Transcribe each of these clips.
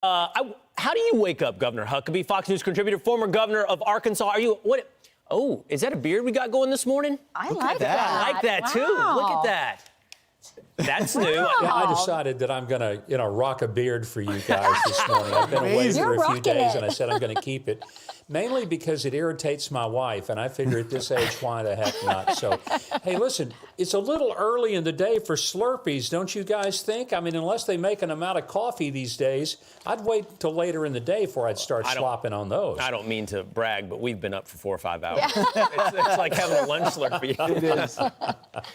How do you wake up, Governor Huckabee, Fox News contributor, former governor of Arkansas? Are you what? Oh, is that a beard we got going this morning? I like that. I like that too. Look at that. That's new. Yeah, I decided that I'm going to, rock a beard for you guys this morning. I've been away for a few days, and I said I'm going to keep it, mainly because it irritates my wife, and I figure at this age, why the heck not? So, hey, listen, it's a little early in the day for Slurpees, don't you guys think? I mean, unless they make them out of coffee these days, I'd wait till later in the day before I'd start slopping on those. I don't mean to brag, but we've been up for 4 or 5 hours. Yeah. It's like having a lunch Slurpee. It is.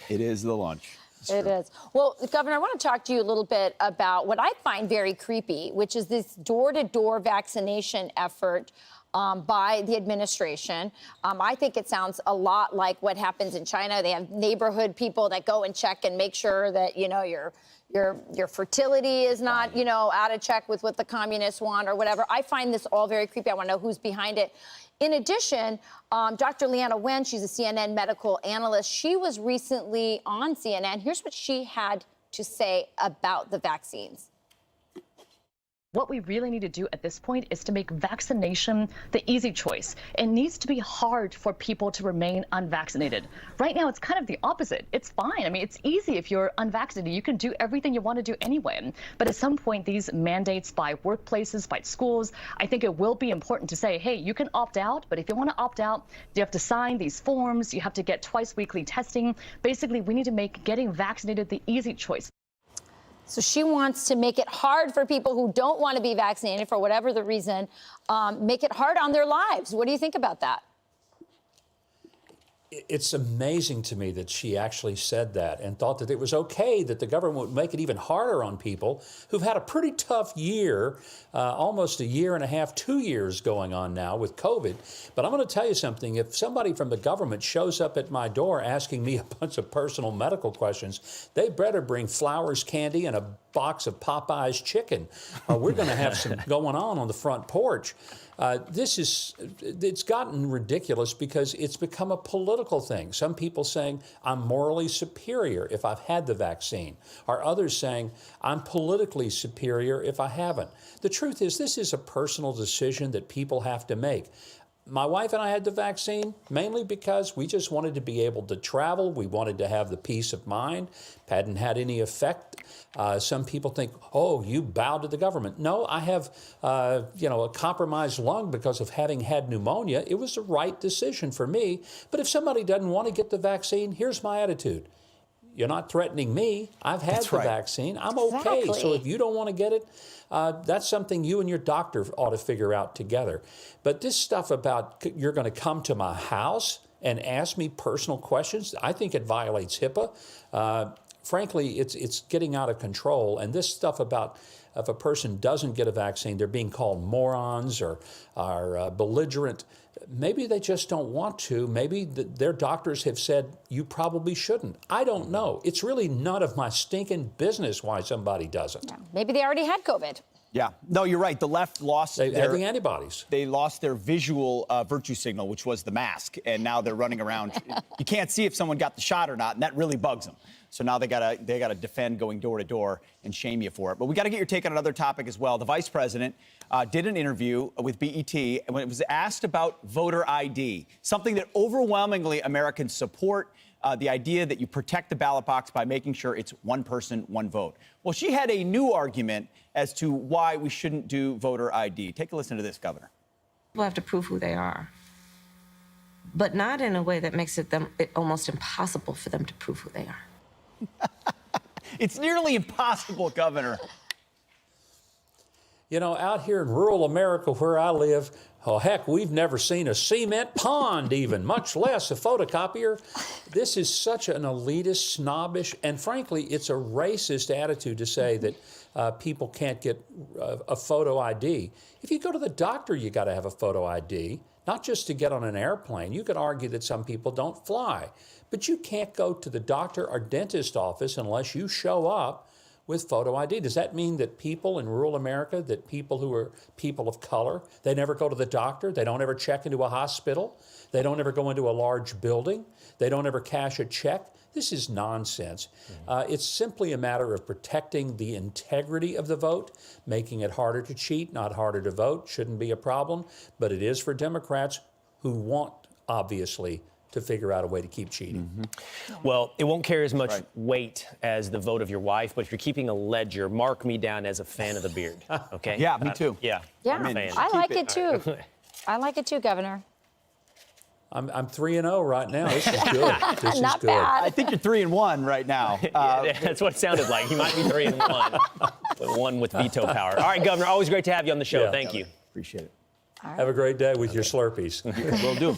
It is the lunch. It is. Well, Governor, I want to talk to you a little bit about what I find very creepy, which is this door-to-door vaccination effort by the administration. I think it sounds a lot like what happens in China. They have neighborhood people that go and check and make sure that, your fertility is not, out of check with what the communists want or whatever. I find this all very creepy. I want to know who's behind it. In addition, Dr. Leana Wen, she's a CNN medical analyst. She was recently on CNN. Here's what she had to say about the vaccines. What we really need to do at this point is to make vaccination the easy choice. It needs to be hard for people to remain unvaccinated. Right now, it's kind of the opposite. It's fine. I mean, it's easy if you're unvaccinated. You can do everything you want to do anyway. But at some point, these mandates by workplaces, by schools, I think it will be important to say, hey, you can opt out. But if you want to opt out, you have to sign these forms. You have to get twice weekly testing. Basically, we need to make getting vaccinated the easy choice. So she wants to make it hard for people who don't want to be vaccinated for whatever the reason, make it hard on their lives. What do you think about that? It's amazing to me that she actually said that and thought that it was okay that the government would make it even harder on people who've had a pretty tough year, almost a year and a half, 2 years going on now with COVID. But I'm going to tell you something. If somebody from the government shows up at my door asking me a bunch of personal medical questions, they better bring flowers, candy, and a box of Popeye's chicken. We're going to have some going on the front porch. It's gotten ridiculous because it's become a political thing. Some people saying, I'm morally superior if I've had the vaccine, or others saying, I'm politically superior if I haven't. The truth is, this is a personal decision that people have to make. My wife and I had the vaccine mainly because we just wanted to be able to travel. We wanted to have the peace of mind. Hadn't had any effect. Some people think, oh, you bowed to the government. No, I have, a compromised lung because of having had pneumonia. It was the right decision for me. But if somebody doesn't want to get the vaccine, here's my attitude. You're not threatening me. I've had the vaccine. I'm okay. Exactly. So if you don't want to get it, that's something you and your doctor ought to figure out together. But this stuff about you're going to come to my house and ask me personal questions, I think it violates HIPAA. Frankly, it's getting out of control. And this stuff about if a person doesn't get a vaccine, they're being called morons or belligerent. Maybe they just don't want to. Maybe their doctors have said, you probably shouldn't. I don't know. It's really none of my stinking business why somebody doesn't. Yeah. Maybe they already had COVID. Yeah. No, you're right. The left lost They had the antibodies. They lost their visual virtue signal, which was the mask. And now they're running around. You can't see if someone got the shot or not, and that really bugs them. So now they gotta defend going door to door and shame you for it. But we got to get your take on another topic as well. The vice president did an interview with BET, and when it was asked about voter ID, something that overwhelmingly Americans support, the idea that you protect the ballot box by making sure it's one person, one vote. Well, she had a new argument as to why we shouldn't do voter ID. Take a listen to this, Governor. People have to prove who they are, but not in a way that makes it almost impossible for them to prove who they are. It's nearly impossible, Governor. Out here in rural America where I live, oh, heck, we've never seen a cement pond even, much less a photocopier. This is such an elitist, snobbish, and frankly, it's a racist attitude to say that people can't get a photo ID. If you go to the doctor, you got to have a photo ID, not just to get on an airplane. You could argue that some people don't fly, but you can't go to the doctor or dentist office unless you show up with photo ID. Does that mean that people in rural America, that people who are people of color, they never go to the doctor, they don't ever check into a hospital, they don't ever go into a large building, they don't ever cash a check, This is nonsense. It's simply a matter of protecting the integrity of the vote, making it harder to cheat, not harder to vote. Shouldn't be a problem, but it is for Democrats who want, obviously, to figure out a way to keep cheating. Well, it won't carry as much weight as the vote of your wife, but if you're keeping a ledger, mark me down as a fan of the beard, okay? Yeah, me too. Yeah. Yeah, I'm a fan. I like it too. I like it too, Governor. I'm 3-0 right now. This is good. This Not is good. bad. I think you're 3-1 right now. That's what it sounded like. He might be 3-1, but one with veto power. All right, Governor, always great to have you on the show. Yeah. Thank you. Appreciate it. Have a great day with your Slurpees. Will do.